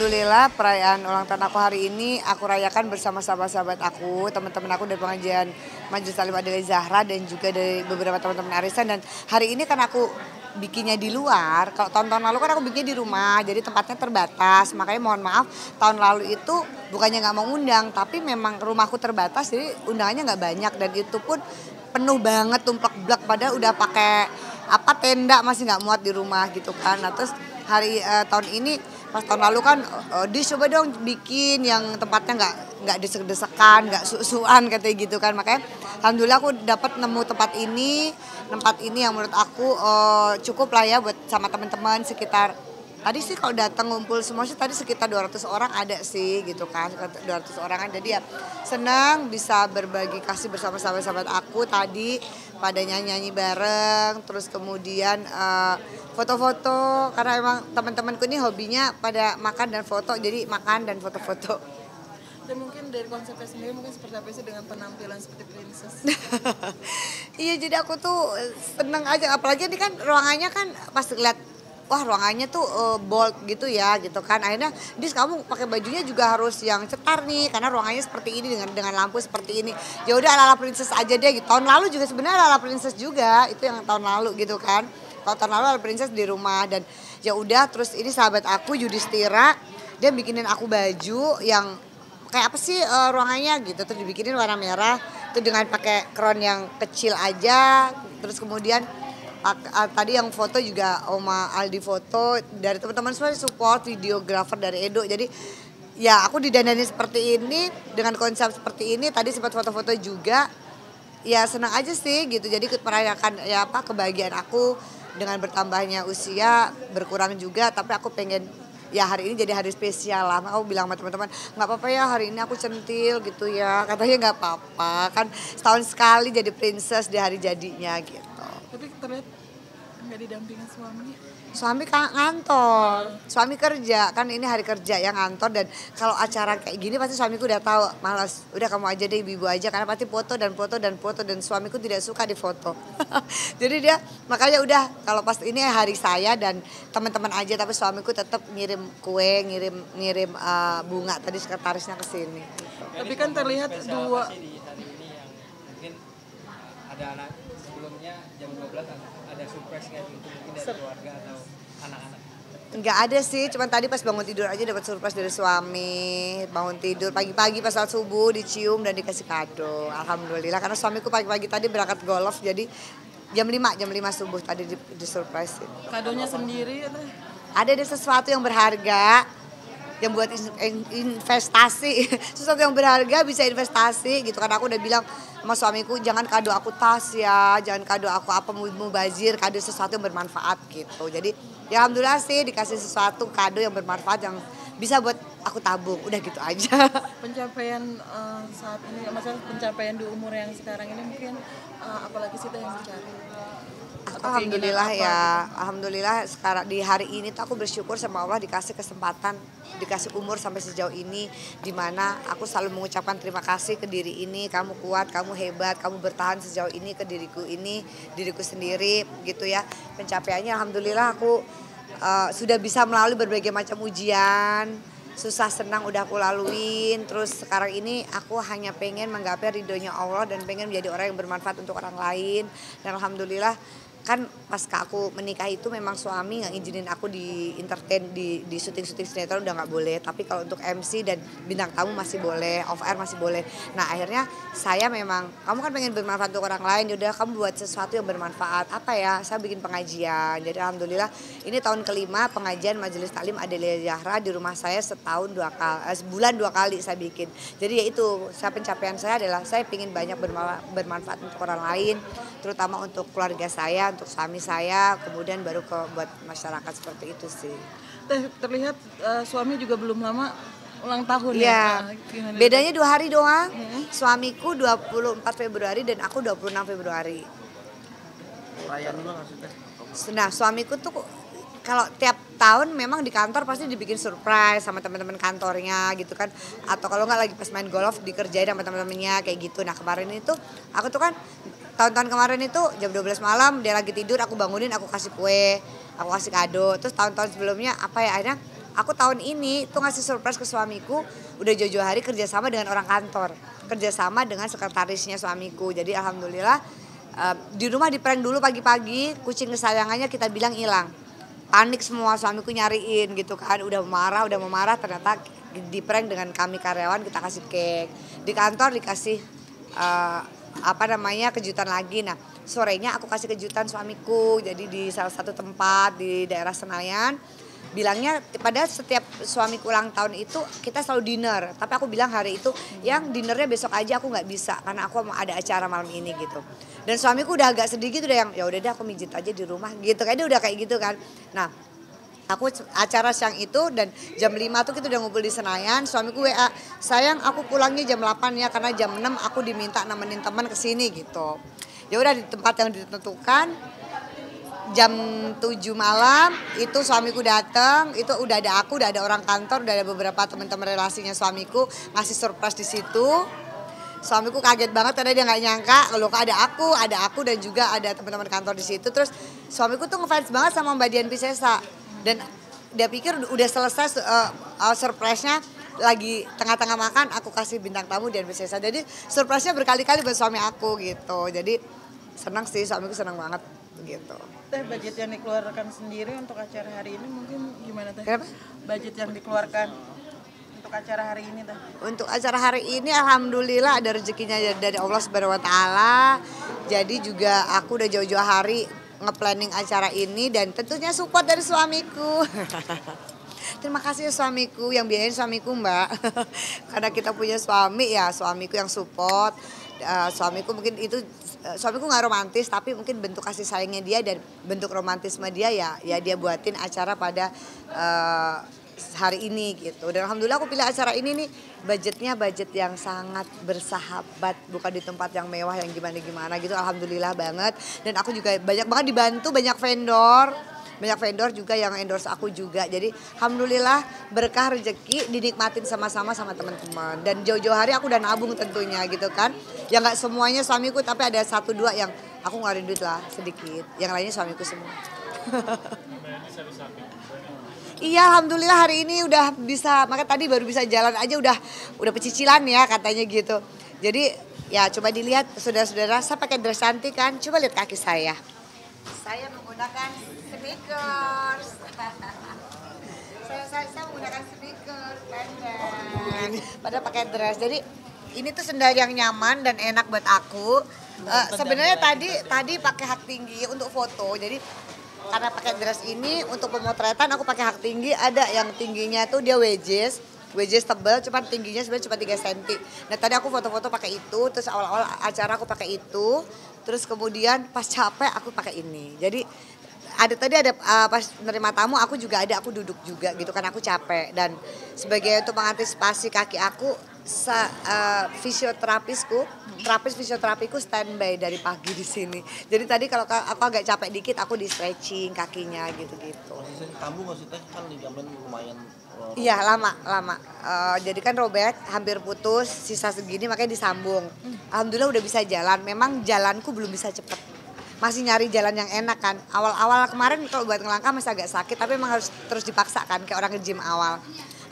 Alhamdulillah perayaan ulang tahun aku hari ini aku rayakan bersama sahabat-sahabat aku, teman-teman aku dari pengajian Majelis Taklim Adil Zahra dan juga dari beberapa teman-teman arisan. Dan hari ini kan aku bikinnya di luar. Kalau tahun-tahun lalu kan aku bikinnya di rumah, jadi tempatnya terbatas. Makanya mohon maaf, tahun lalu itu bukannya nggak mau undang, tapi memang rumahku terbatas, jadi undangannya nggak banyak dan itu pun penuh banget, tumplek-blek, padahal udah pakai tenda masih nggak muat di rumah gitu kan. Nah terus tahun ini, pas tahun lalu kan coba dong bikin yang tempatnya nggak desek-desekan, nggak susuan katanya gitu kan. Makanya alhamdulillah aku dapat nemu tempat ini yang menurut aku cukup lah ya buat sama teman-teman sekitar. Tadi sih kalau datang ngumpul semua sih tadi sekitar 200 orang ada sih gitu kan, 200 orangan. Jadi ya senang bisa berbagi kasih bersama sahabat-sahabat aku tadi pada nyanyi-nyanyi bareng, terus kemudian foto-foto karena emang teman-temanku ini hobinya pada makan dan foto, jadi makan dan foto-foto. Dan mungkin dari konsepnya sendiri mungkin seperti apa sih dengan penampilan seperti princess? Iya, jadi aku tuh seneng aja, apalagi ini kan ruangannya kan pas lihat wah ruangannya tuh bold gitu ya gitu kan. Akhirnya Dis kamu pakai bajunya juga harus yang cetar nih karena ruangannya seperti ini dengan lampu seperti ini. Ya udah ala-ala princess aja deh gitu. Tahun lalu juga sebenarnya ala-ala princess juga, itu yang tahun lalu gitu kan. Kalau tahun lalu ala princess di rumah. Dan ya udah, terus ini sahabat aku Yudhistira, dia bikinin aku baju yang kayak apa sih ruangannya gitu, terus dibikinin warna merah itu dengan pakai crown yang kecil aja. Terus kemudian tadi yang foto juga Oma Aldi foto, dari teman-teman semua support, videografer dari Edo. Jadi ya aku didandani seperti ini dengan konsep seperti ini, tadi sempat foto-foto juga. Ya senang aja sih gitu, jadi ikut merayakan ya kebahagiaan aku dengan bertambahnya usia, berkurang juga, tapi aku pengen ya hari ini jadi hari spesial lah. Aku bilang sama teman-teman, nggak apa-apa ya hari ini aku centil gitu ya, katanya nggak apa-apa kan setahun sekali jadi princess di hari jadinya gitu. Tapi terlihat nggak didampingin suami. Suami ngantor, suami kerja, kan ini hari kerja ya ngantor. Dan kalau acara kayak gini pasti suamiku udah tahu, malas, udah kamu aja deh ibu-ibu aja, karena pasti foto dan foto dan foto, dan suamiku tidak suka difoto. Jadi dia makanya udah kalau pas ini hari saya dan teman-teman aja, tapi suamiku tetap ngirim kue, ngirim bunga tadi sekretarisnya ke sini. Tapi kan terlihat dua mungkin ada anak sebelumnya jam 12 ada surprise nggak gitu mungkin dari keluarga atau anak-anak? Enggak ada sih, cuman tadi pas bangun tidur aja dapat surprise dari suami. Bangun tidur pagi-pagi pas saat subuh dicium dan dikasih kado. Alhamdulillah, karena suamiku pagi-pagi tadi berangkat golf, jadi jam 5 subuh tadi di surprise. kadonya sendiri atau? Ada sesuatu yang berharga yang buat investasi. Sesuatu yang berharga bisa investasi gitu kan. Aku udah bilang sama suamiku, jangan kado aku tas ya, jangan kado aku apa mubazir, kado sesuatu yang bermanfaat gitu. Jadi ya alhamdulillah sih dikasih sesuatu kado yang bermanfaat yang bisa buat aku tabung, udah gitu aja. Pencapaian saat ini, maksudnya pencapaian di umur yang sekarang ini mungkin apalagi sih yang dicari? Alhamdulillah ya, alhamdulillah sekarang di hari ini tuh aku bersyukur sama Allah dikasih kesempatan, dikasih umur sampai sejauh ini, dimana aku selalu mengucapkan terima kasih ke diri ini, kamu kuat, kamu hebat, kamu bertahan sejauh ini ke diriku ini, diriku sendiri gitu ya. Pencapaiannya alhamdulillah aku sudah bisa melalui berbagai macam ujian, susah senang udah aku laluin. Terus sekarang ini aku hanya pengen menggapai ridhonya Allah dan pengen menjadi orang yang bermanfaat untuk orang lain. Dan alhamdulillah kan pas aku menikah itu memang suami nggak izinin aku di entertain di syuting sinetron, udah nggak boleh. Tapi kalau untuk MC dan bintang tamu masih boleh, off air masih boleh. Nah akhirnya saya memang, kamu kan pengen bermanfaat untuk orang lain, yaudah kamu buat sesuatu yang bermanfaat. Apa ya, saya bikin pengajian. Jadi alhamdulillah ini tahun kelima pengajian Majelis Taklim Adil Zahra di rumah saya, setahun sebulan 2 kali saya bikin. Jadi ya itu, pencapaian saya adalah saya ingin banyak bermanfaat untuk orang lain, terutama untuk keluarga saya, untuk suami saya, kemudian baru buat masyarakat, seperti itu sih. Terlihat suami juga belum lama ulang tahun ya. Bedanya 2 hari doang. Suamiku 24 Februari dan aku 26 Februari. Perayaan dulu maksudnya? Nah suamiku tuh kalau tiap tahun memang di kantor pasti dibikin surprise sama teman-teman kantornya gitu kan, atau kalau nggak lagi pas main golf dikerjain sama teman-temannya kayak gitu. Nah kemarin itu aku tuh kan tahun-tahun kemarin itu jam 12 malam dia lagi tidur, aku bangunin, aku kasih kue, aku kasih kado. Terus tahun-tahun sebelumnya apa ya, akhirnya aku tahun ini tuh ngasih surprise ke suamiku, udah jauh-jauh hari kerjasama dengan orang kantor, kerjasama dengan sekretarisnya suamiku. Jadi alhamdulillah di rumah di-prank dulu pagi-pagi, kucing kesayangannya kita bilang hilang. Panik semua, suamiku nyariin gitu kan, udah mau marah ternyata di-prank dengan kami karyawan, kita kasih cake. Di kantor dikasih kejutan lagi. Nah sorenya aku kasih kejutan suamiku, jadi di salah satu tempat di daerah Senayan. Bilangnya pada setiap suamiku ulang tahun itu kita selalu dinner, tapi aku bilang hari itu yang dinernya besok aja aku nggak bisa karena aku mau ada acara malam ini gitu. Dan suamiku udah agak sedih gitu, udah yang ya udah deh aku mijit aja di rumah gitu, kayaknya udah kayak gitu kan. Nah aku acara siang itu dan jam 5 tuh kita udah ngumpul di Senayan. Suamiku WA, sayang aku pulangnya jam 8 ya karena jam 6 aku diminta nemenin teman kesini gitu. Ya udah di tempat yang ditentukan. Jam 7 malam itu suamiku datang, itu udah ada orang kantor, udah ada beberapa teman-teman relasinya suamiku ngasih surprise di situ. Suamiku kaget banget karena dia nggak nyangka kalau ada aku dan juga ada teman-teman kantor di situ. Terus suamiku tuh ngefans banget sama Mbak Dian Piscesa dan dia pikir udah selesai surprise-nya, lagi tengah-tengah makan aku kasih bintang tamu Dian Piscesa. Jadi surprise-nya berkali-kali buat suami aku gitu. Jadi senang sih, suamiku senang banget gitu. Teh, budget yang dikeluarkan sendiri untuk acara hari ini mungkin gimana Teh? Kenapa? Budget yang dikeluarkan untuk acara hari ini Teh? Untuk acara hari ini alhamdulillah ada rezekinya dari Allah Subhanahu wa taala. Jadi juga aku udah jauh-jauh hari nge-planning acara ini dan tentunya support dari suamiku. Terima kasih ya suamiku, yang biayain suamiku Mbak. Karena kita punya suami ya, suamiku yang support. Suamiku mungkin itu suamiku nggak romantis tapi mungkin bentuk kasih sayangnya dia dan bentuk romantisme dia ya dia buatin acara pada hari ini gitu. Dan alhamdulillah aku pilih acara ini nih budgetnya budget yang sangat bersahabat, bukan di tempat yang mewah yang gimana gitu. Alhamdulillah banget. Dan aku juga banyak banget dibantu banyak vendor juga yang endorse aku juga. Jadi alhamdulillah berkah rezeki dinikmatin sama-sama sama teman-teman. Dan jauh-jauh hari aku udah nabung tentunya gitu kan. Ya nggak semuanya suamiku tapi ada 1-2 yang aku ngeluarin duit lah sedikit. Yang lainnya suamiku semua. Iya alhamdulillah hari ini udah bisa, makanya tadi baru bisa jalan aja udah pecicilan ya katanya gitu. Jadi ya coba dilihat saudara-saudara, saya pakai dress cantik kan, coba lihat kaki saya. Saya menggunakan sneakers. saya menggunakan sneakers pendek. Pada pakai dress. Jadi ini tuh sendal yang nyaman dan enak buat aku. Sebenarnya tadi pakai hak tinggi untuk foto. Jadi karena pakai dress ini untuk pemotretan aku pakai hak tinggi. Ada yang tingginya tuh dia wedges tebal, cuman tingginya sebenarnya cuma 3 cm. Nah tadi aku foto-foto pakai itu, terus awal-awal acara aku pakai itu, terus kemudian pas capek aku pakai ini. Jadi ada pas menerima tamu aku duduk juga gitu kan, aku capek. Dan sebagai untuk mengantisipasi kaki aku, fisioterapiku standby dari pagi di sini. Jadi tadi kalau aku agak capek dikit aku di stretching kakinya gitu-gitu. Posisi kamu nggak sih Teh, kan ligamen lumayan. Iya lama. Jadi kan robek, hampir putus, sisa segini makanya disambung. Alhamdulillah udah bisa jalan. Memang jalanku belum bisa cepet. Masih nyari jalan yang enak kan. Awal-awal kemarin kalau buat ngelangkah masih agak sakit, tapi memang harus terus dipaksa kan kayak orang nge-gym awal.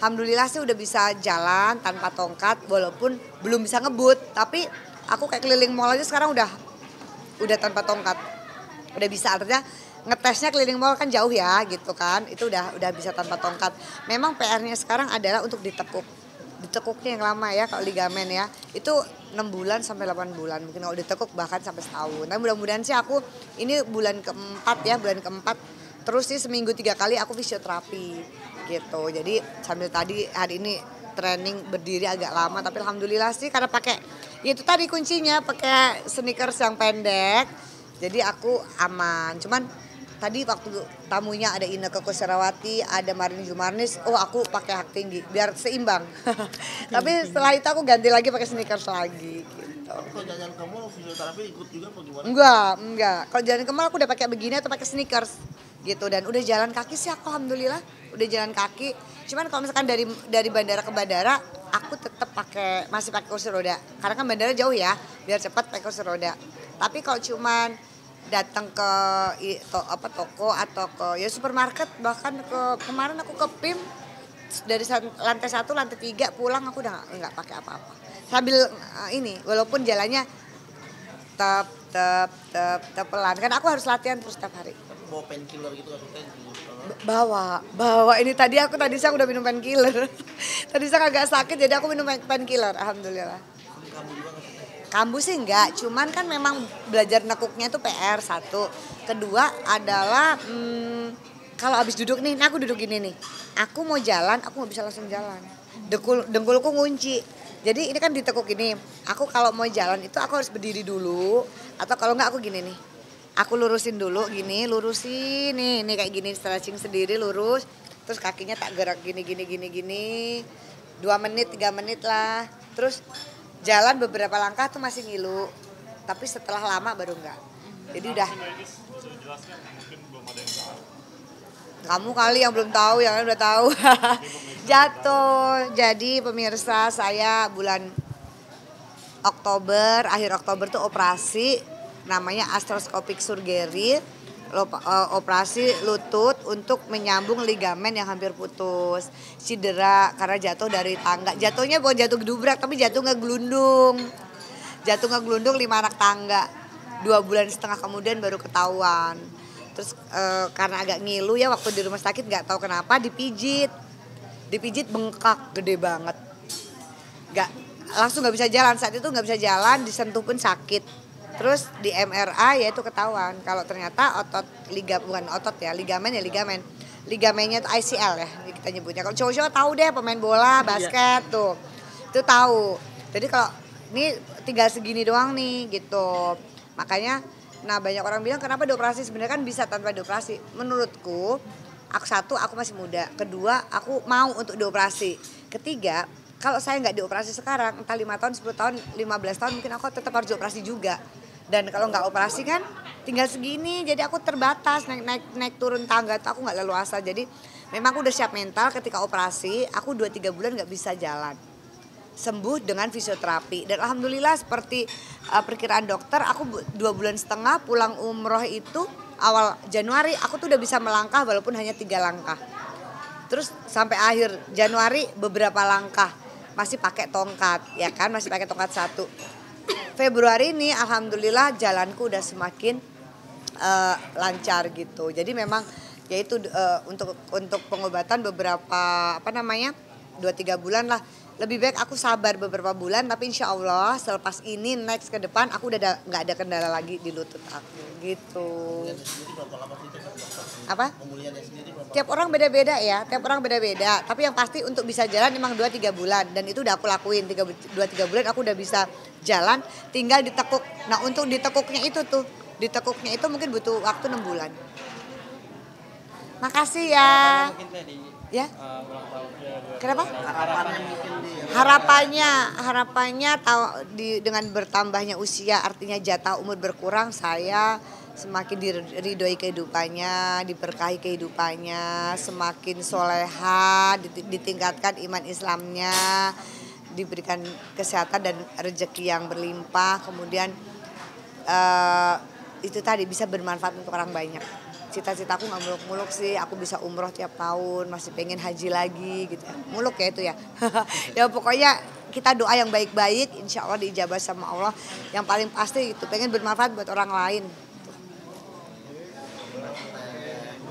Alhamdulillah sih udah bisa jalan tanpa tongkat walaupun belum bisa ngebut. Tapi aku kayak keliling mall aja sekarang udah tanpa tongkat. Udah bisa, artinya ngetesnya keliling mall kan jauh ya gitu kan. Itu udah bisa tanpa tongkat. Memang PR-nya sekarang adalah untuk ditekuk. Ditekuknya yang lama ya kalau ligamen ya. Itu 6 bulan sampai 8 bulan. Mungkin kalau ditekuk bahkan sampai setahun. Tapi mudah-mudahan sih aku ini bulan keempat. Terus sih seminggu 3 kali aku fisioterapi gitu. Jadi sambil tadi hari ini training berdiri agak lama. Tapi alhamdulillah sih karena pakai, itu tadi kuncinya pakai sneakers yang pendek. Jadi aku aman. Cuman tadi waktu tamunya ada Inneke Koesherawati, ada Marini Zumarnis, aku pakai hak tinggi biar seimbang. Tapi setelah itu aku ganti lagi pakai sneakers lagi gitu. Kalau jalan ke mall fisioterapi ikut juga apa gimana? Enggak. Kalau jalan ke mall aku udah pakai begini atau pakai sneakers gitu. Dan udah jalan kaki sih aku alhamdulillah udah jalan kaki. Cuman kalau misalkan dari bandara ke bandara aku tetap masih pakai kursi roda. Karena kan bandara jauh ya, biar cepat pakai kursi roda. Tapi kalau cuman datang ke toko atau ke supermarket, bahkan kemarin aku ke PIM dari lantai 1, lantai 3 pulang aku udah nggak pakai apa-apa. Sambil ini, walaupun jalannya tep pelan. Kan aku harus latihan terus setiap hari. Bawa painkiller gitu kan teh? Bawa ini tadi siang udah minum painkiller. Tadi siang agak sakit jadi aku minum painkiller, alhamdulillah. Kamu juga nggak sih teh? Kambuh sih enggak, cuman kan memang belajar nekuknya itu PR satu. Kedua adalah kalau habis duduk nih, aku duduk gini nih. Aku mau jalan, aku nggak bisa langsung jalan. Dengkulku ngunci. Jadi ini kan ditekuk gini. Aku kalau mau jalan itu aku harus berdiri dulu, atau kalau enggak aku gini nih. Aku lurusin dulu gini, lurusin nih kayak gini, stretching sendiri lurus. Terus kakinya tak gerak gini. 2 menit, 3 menit lah. Terus jalan beberapa langkah tuh masih ngilu. Tapi setelah lama baru enggak. Jadi udah. Kamu kali yang belum tahu, yang udah tahu. Jatuh. Jadi pemirsa, saya bulan akhir Oktober tuh operasi namanya arthroscopic surgery, operasi lutut untuk menyambung ligamen yang hampir putus. Cedera karena jatuh dari tangga. Jatuhnya bukan jatuh gedubrak, tapi jatuh ngegelundung. 5 anak tangga. 2,5 bulan kemudian baru ketahuan. Terus karena agak ngilu ya waktu di rumah sakit nggak tahu kenapa dipijit bengkak gede banget, langsung nggak bisa jalan. Saat itu nggak bisa jalan, disentuh pun sakit. Terus di MRI ya itu ketahuan kalau ternyata ligamennya itu ICL ya kita nyebutnya. Kalau cowok-cowok tahu deh, pemain bola basket tuh itu tahu. Jadi kalau ini tinggal segini doang nih gitu, makanya banyak orang bilang kenapa dioperasi. Sebenarnya kan bisa tanpa dioperasi. Menurutku, aku masih muda. Kedua, aku mau untuk dioperasi. Ketiga, kalau saya nggak dioperasi sekarang, entah 5 tahun, 10 tahun, 15 tahun mungkin aku tetap harus dioperasi juga. Dan kalau nggak operasi kan tinggal segini, jadi aku terbatas naik turun tangga itu aku nggak leluasa. Jadi memang aku udah siap mental ketika operasi, aku 2-3 bulan nggak bisa jalan. Sembuh dengan fisioterapi dan alhamdulillah seperti perkiraan dokter, aku 2,5 bulan pulang umroh itu awal Januari aku tuh udah bisa melangkah walaupun hanya 3 langkah. Terus sampai akhir Januari beberapa langkah masih pakai tongkat, ya kan, masih pakai tongkat 1. Februari ini alhamdulillah jalanku udah semakin lancar gitu. Jadi memang yaitu untuk pengobatan beberapa 2-3 bulan lah. Lebih baik aku sabar beberapa bulan, tapi insya Allah selepas ini next ke depan aku udah nggak ada kendala lagi di lutut aku gitu. Apa? Tiap orang beda-beda ya, Tapi yang pasti untuk bisa jalan memang 2-3 bulan dan itu udah aku lakuin 2-3 bulan aku udah bisa jalan, tinggal ditekuk. Nah untuk ditekuknya itu mungkin butuh waktu 6 bulan. Makasih ya. Ya. Kenapa? Harapannya dengan bertambahnya usia, artinya jatah umur berkurang, saya semakin diridhoi kehidupannya, diberkahi kehidupannya, semakin soleha, ditingkatkan iman Islamnya, diberikan kesehatan dan rezeki yang berlimpah, kemudian itu tadi bisa bermanfaat untuk orang banyak. Cita-citaku nggak muluk-muluk sih, aku bisa umroh tiap tahun, masih pengen haji lagi gitu. Muluk ya itu ya. Ya pokoknya kita doa yang baik-baik, insya Allah diijabah sama Allah. Yang paling pasti itu pengen bermanfaat buat orang lain.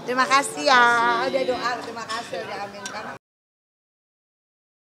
Terima kasih ya, udah doa, terima kasih, udah aminkan.